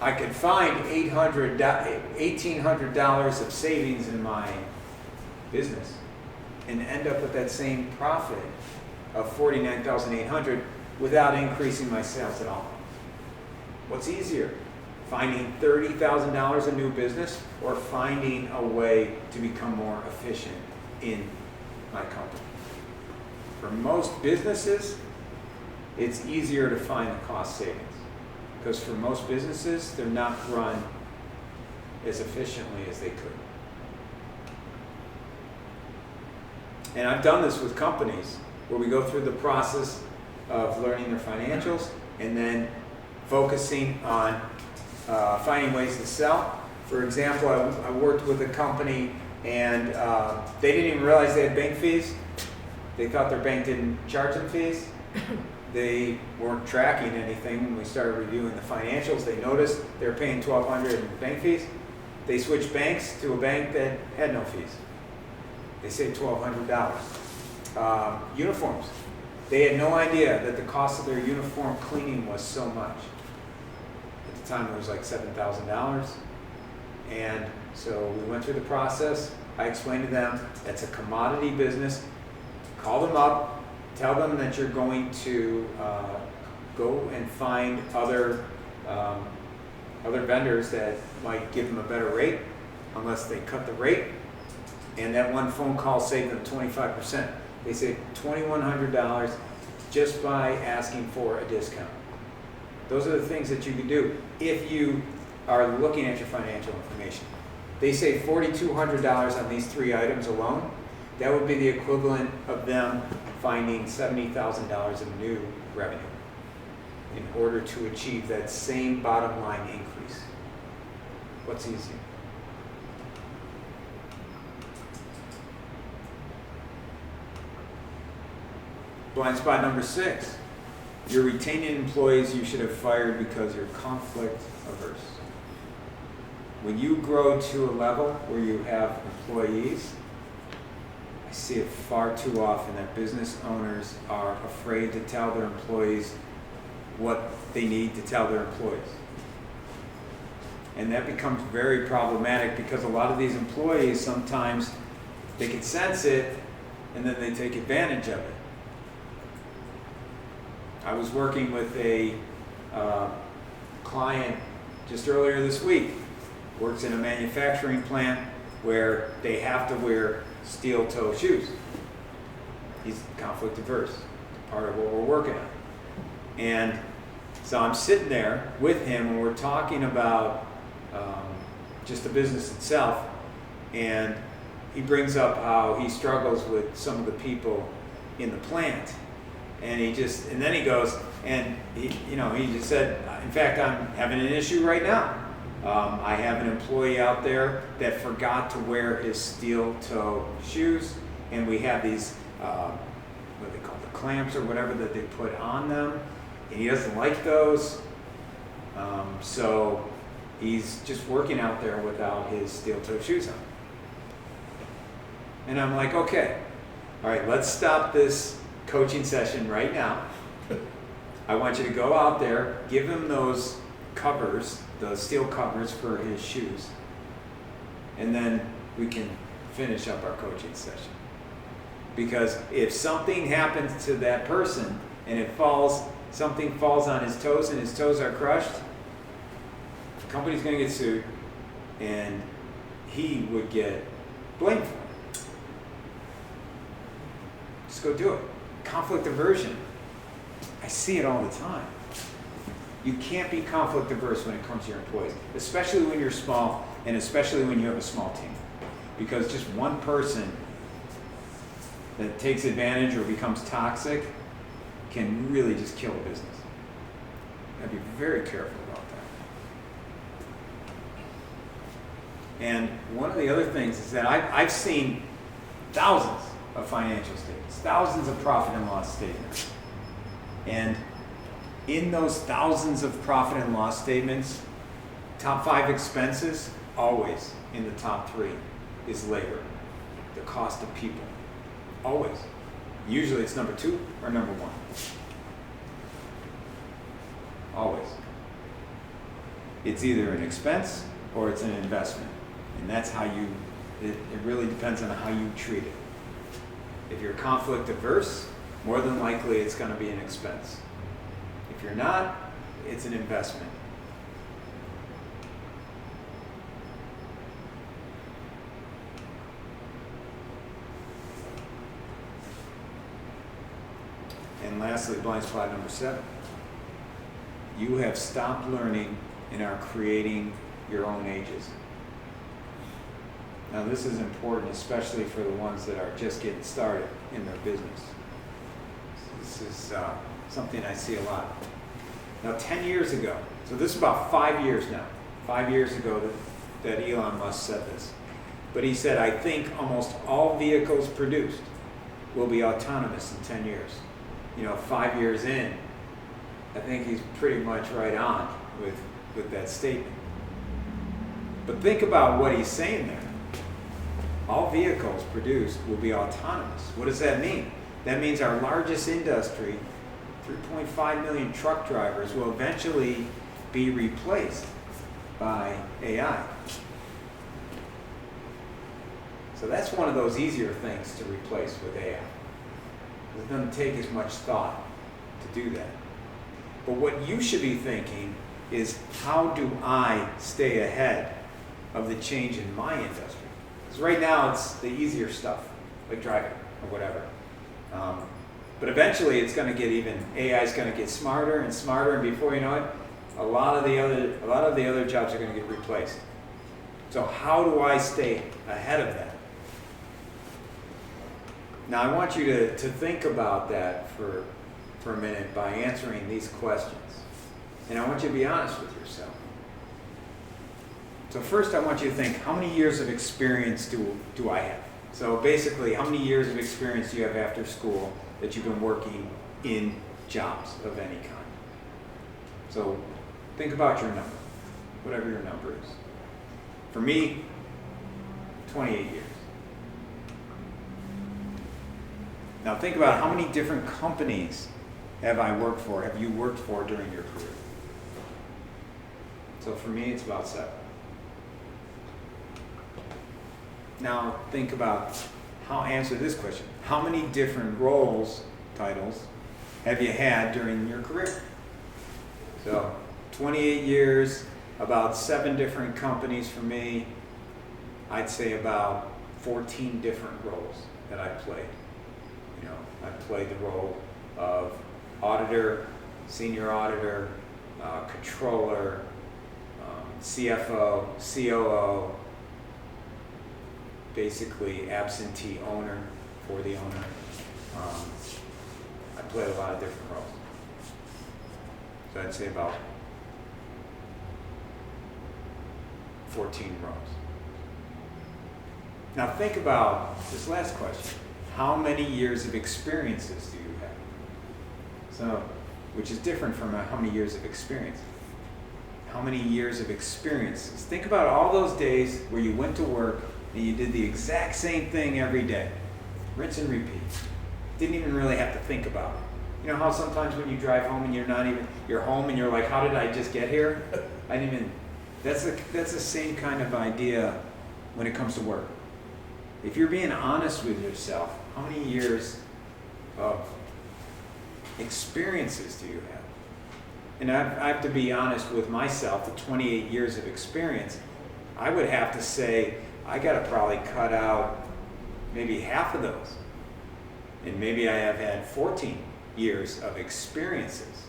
I could find $1,800 of savings in my business and end up with that same profit of $49,800 without increasing my sales at all? What's easier? Finding $30,000 in new business or finding a way to become more efficient in my company? For most businesses, it's easier to find the cost savings because for most businesses, they're not run as efficiently as they could. And I've done this with companies where we go through the process of learning their financials and then focusing on finding ways to sell. For example, I worked with a company and they didn't even realize they had bank fees. They thought their bank didn't charge them fees. They weren't tracking anything. When we started reviewing the financials, they noticed they were paying $1,200 in bank fees. They switched banks to a bank that had no fees. They saved $1,200. Uniforms. They had no idea that the cost of their uniform cleaning was so much. At the time, it was like $7,000. And so we went through the process. I explained to them, that's a commodity business. Call them up, tell them that you're going to go and find other vendors that might give them a better rate, unless they cut the rate. And that one phone call saved them 25%. They saved $2,100 just by asking for a discount. Those are the things that you can do if you are looking at your financial information. They save $4,200 on these 3 items alone. That would be the equivalent of them finding $70,000 of new revenue in order to achieve that same bottom line increase. What's easier? Blind spot number 6. You're retaining employees you should have fired because you're conflict averse. When you grow to a level where you have employees, I see it far too often that business owners are afraid to tell their employees what they need to tell their employees. And that becomes very problematic because a lot of these employees sometimes they can sense it and then they take advantage of it. I was working with a client just earlier this week, works in a manufacturing plant where they have to wear steel toe shoes. He's conflict averse, part of what we're working on. And so I'm sitting there with him and we're talking about just the business itself, and he brings up how he struggles with some of the people in the plant. And then he goes, and he just said, in fact, I'm having an issue right now. I have an employee out there that forgot to wear his steel toe shoes, and we have these, what they call the clamps or whatever that they put on them, and he doesn't like those. So he's just working out there without his steel toe shoes on. And I'm like, okay, all right, let's stop this coaching session right now. I want you to go out there, give him those covers, those steel covers for his shoes, and then we can finish up our coaching session. Because if something happens to that person and something falls on his toes and his toes are crushed, the company's going to get sued and he would get blamed for it. Just go do it. Conflict aversion. I see it all the time. You can't be conflict averse when it comes to your employees, especially when you're small and especially when you have a small team. Because just one person that takes advantage or becomes toxic can really just kill a business. You gotta be very careful about that. And one of the other things is that I've seen thousands of financial statements, thousands of profit and loss statements. And in those thousands of profit and loss statements, top 5 expenses, always in the top 3 is labor, the cost of people, always. Usually it's number 2 or number 1. Always. It's either an expense or it's an investment. And that's how you It really depends on how you treat it. If you're conflict averse, more than likely it's going to be an expense. If you're not, it's an investment. And lastly, blind spot number 7. You have stopped learning and are creating your own ages. Now this is important, especially for the ones that are just getting started in their business. This is something I see a lot. Now 10 years ago, so this is about 5 years now, 5 years ago that Elon Musk said this. But he said, I think almost all vehicles produced will be autonomous in 10 years. 5 years in, I think he's pretty much right on with that statement. But think about what he's saying there. All vehicles produced will be autonomous. What does that mean? That means our largest industry, 3.5 million truck drivers, will eventually be replaced by AI. So that's one of those easier things to replace with AI. It doesn't take as much thought to do that. But what you should be thinking is, how do I stay ahead of the change in my industry? Because right now it's the easier stuff, like driving or whatever. But eventually it's going to get AI is going to get smarter and smarter, and before you know it, a lot of the other jobs are going to get replaced. So how do I stay ahead of that? Now I want you to think about that for a minute by answering these questions. And I want you to be honest with yourself. So first I want you to think, how many years of experience do I have? So basically, how many years of experience do you have after school that you've been working in jobs of any kind? So think about your number, whatever your number is. For me, 28 years. Now think about how many different companies have you worked for during your career? So for me, it's about 7. Now think about answer this question. How many different titles, have you had during your career? So 28 years, about 7 different companies for me. I'd say about 14 different roles that I played. I played the role of auditor, senior auditor, controller, CFO, COO, basically absentee owner for the owner. I played a lot of different roles. So I'd say about 14 roles. Now think about this last question. How many years of experiences do you have? So, which is different from how many years of experience. How many years of experiences? Think about all those days where you went to work and you did the exact same thing every day. Rinse and repeat. Didn't even really have to think about it. You know how sometimes when you drive home and you're home and you're like, how did I just get here? That's the same kind of idea when it comes to work. If you're being honest with yourself, how many years of experiences do you have? And I have to be honest with myself, the 28 years of experience, I would have to say, I got to probably cut out maybe half of those. And maybe I have had 14 years of experiences.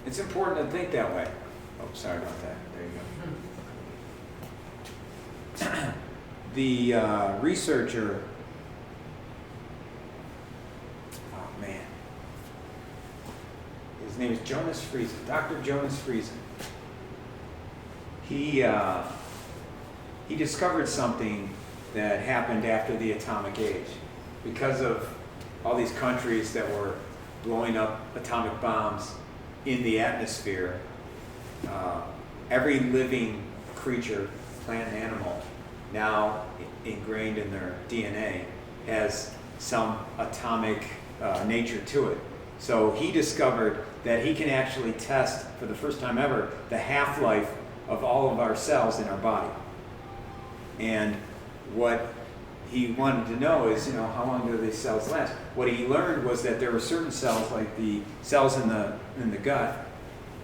It's important to think that way. Oh, sorry about that. There you go. The researcher, oh man, his name is Jonas Friesen, Dr. Jonas Friesen. He discovered something that happened after the atomic age. Because of all these countries that were blowing up atomic bombs in the atmosphere, every living creature, plant and animal, now ingrained in their DNA, has some atomic nature to it. So he discovered that he can actually test, for the first time ever, the half-life of all of our cells in our body. And what he wanted to know is, how long do these cells last? What he learned was that there were certain cells, like the cells in the gut,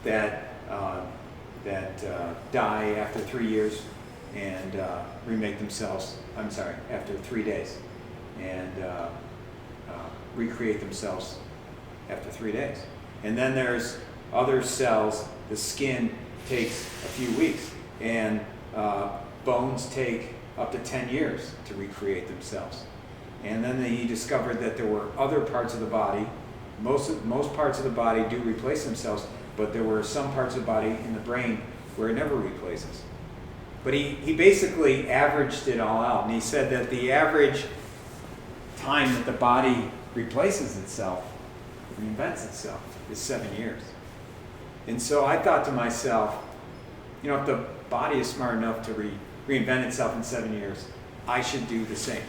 that die after 3 years and remake themselves. I'm sorry, after 3 days, and recreate themselves after 3 days. And then there's other cells. The skin takes a few weeks, and bones take up to 10 years to recreate themselves. And then he discovered that there were other parts of the body. Most parts of the body do replace themselves, but there were some parts of the body in the brain where it never replaces. But he basically averaged it all out, and he said that the average time that the body replaces itself, reinvents itself, is 7 years. And so I thought to myself, if the body is smart enough to reinvent itself in 7 years, I should do the same.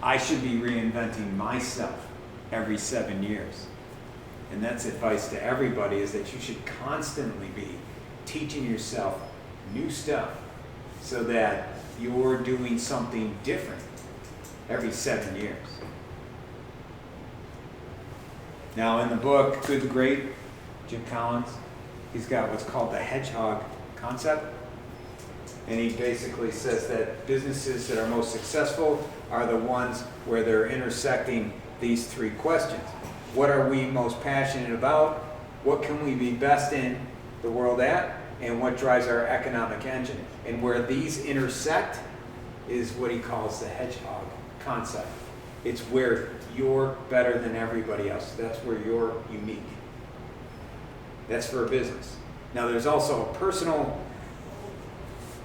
I should be reinventing myself every 7 years. And that's advice to everybody, is that you should constantly be teaching yourself new stuff so that you're doing something different every 7 years. Now in the book, Good to Great, Jim Collins, he's got what's called the hedgehog concept. And he basically says that businesses that are most successful are the ones where they're intersecting these three questions. What are we most passionate about? What can we be best in the world at? And what drives our economic engine? And where these intersect is what he calls the hedgehog concept. It's where you're better than everybody else. That's where you're unique. That's for a business. Now there's also a personal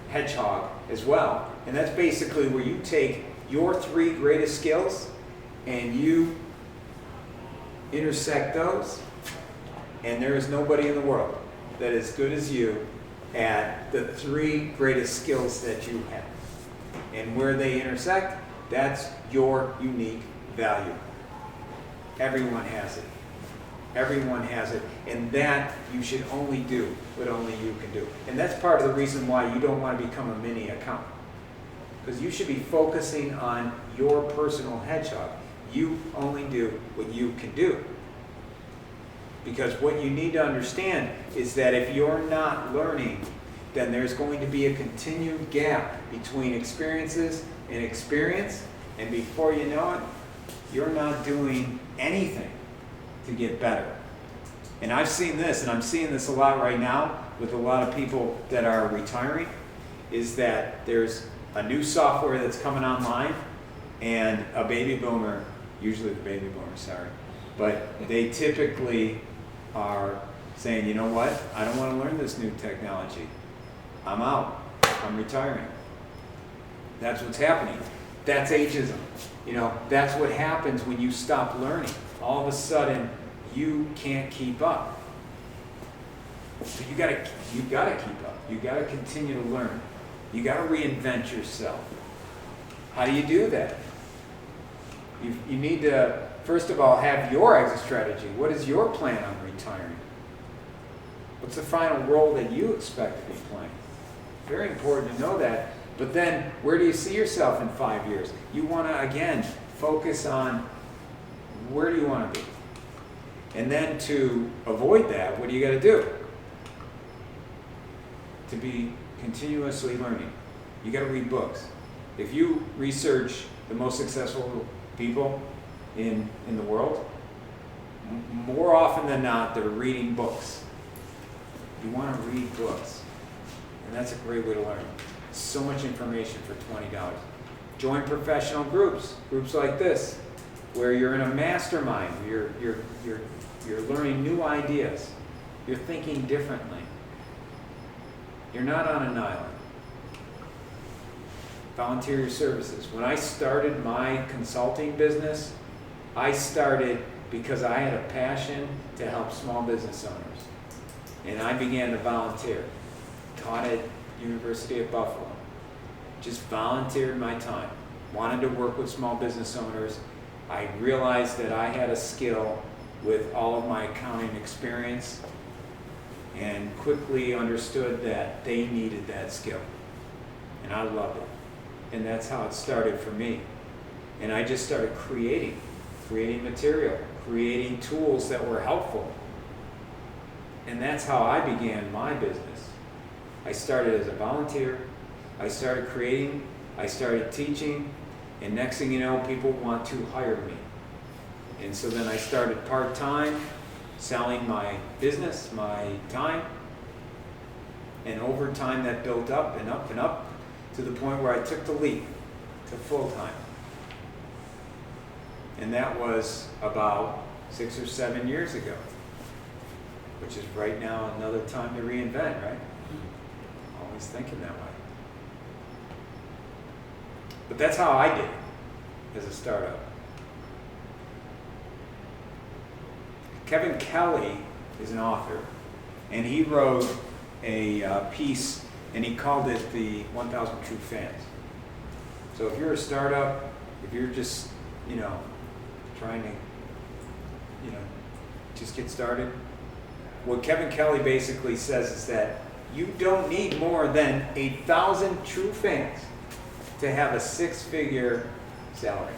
hedgehog as well, and that's basically where you take your three greatest skills and you intersect those, and there is nobody in the world that is good as you at the three greatest skills that you have. And where they intersect, that's your unique value. Everyone has it. Everyone has it, and that you should only do what only you can do. And that's part of the reason why you don't want to become a mini accountant, because you should be focusing on your personal hedgehog. You only do what you can do. Because what you need to understand is that if you're not learning, then there's going to be a continued gap between experiences and experience, and before you know it, you're not doing anything to get better. And I've seen this, and I'm seeing this a lot right now with a lot of people that are retiring, is that there's a new software that's coming online, and a baby boomer, usually the baby boomer, sorry, but they typically are saying, you know what, I don't want to learn this new technology. I'm out. I'm retiring. That's what's happening. That's ageism. That's what happens when you stop learning. All of a sudden, you can't keep up. So you gotta keep up. You gotta continue to learn. You gotta reinvent yourself. How do you do that? You need to, first of all, have your exit strategy. What is your plan on retiring? What's the final role that you expect to be playing? Very important to know that. But then, where do you see yourself in 5 years? You want to, again, focus on where do you want to be? And then to avoid that, what do you got to do? To be continuously learning. You got to read books. If you research the most successful people in the world, more often than not, they're reading books. You want to read books. And that's a great way to learn. So much information for $20. Join professional groups like this, where you're in a mastermind. You're learning new ideas. You're thinking differently. You're not on an island. Volunteer your services. When I started my consulting business, I started because I had a passion to help small business owners. And I began to volunteer. Taught at University of Buffalo. Just volunteered my time. Wanted to work with small business owners. I realized that I had a skill with all of my accounting experience, and quickly understood that they needed that skill. And I loved it. And that's how it started for me. And I just started creating material, creating tools that were helpful. And that's how I began my business. I started as a volunteer, I started creating, I started teaching, and next thing you know, people want to hire me. And so then I started part-time, selling my business, my time, and over time that built up and up and up to the point where I took the leap to full-time. And that was about 6 or 7 years ago, which is right now another time to reinvent, right? Always thinking that way. But that's how I did it as a startup. Kevin Kelly is an author, and he wrote a piece, and he called it the 1,000 True Fans. So if you're a startup, if you're just, trying to, just get started, what Kevin Kelly basically says is that you don't need more than 1,000 true fans to have a 6-figure salary.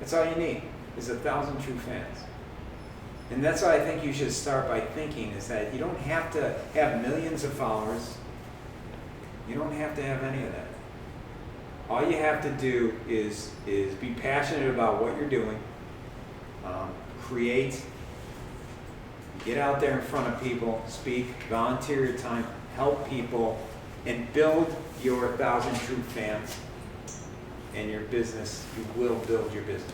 That's all you need, is 1,000 true fans. And that's what I think you should start by thinking, is that you don't have to have millions of followers. You don't have to have any of that. All you have to do is be passionate about what you're doing, create, get out there in front of people, speak, volunteer your time, help people, and build your 1,000 true fans. And your business, you will build your business.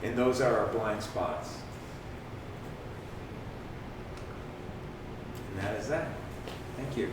And those are our blind spots. And that is that. Thank you.